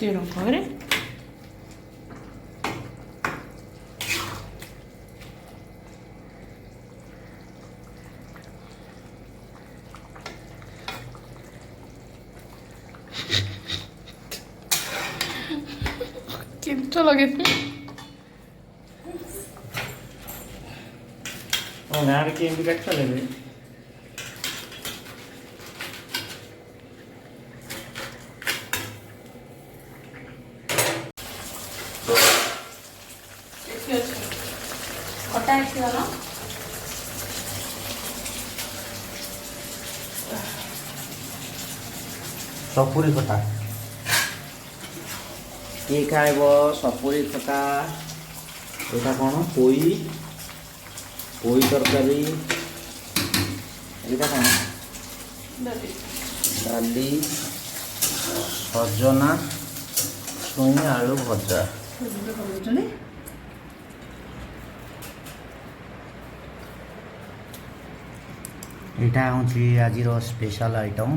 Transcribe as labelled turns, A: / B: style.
A: ତେଲ ପରେ କେମିତି ଲଗେ
B: ଗାଁରେ କେମିତି କାଟ ଦେବେ
A: ଖଟା ହେଇଥିବ
B: ସପୁରୀ ଖଟା କିଏ ଖାଇବ ସପୁରୀ ଖଟା ଏଇଟା କ'ଣ ପୋଇ ତରକାରୀ ଏଇଟା କ'ଣ ଡାଲି ସଜନା ଛୁଇଁ ଆଳୁ ଭଜା ଏଇଟା ହେଉଛି ଆଜିର ସ୍ପେଶାଲ ଆଇଟମ୍।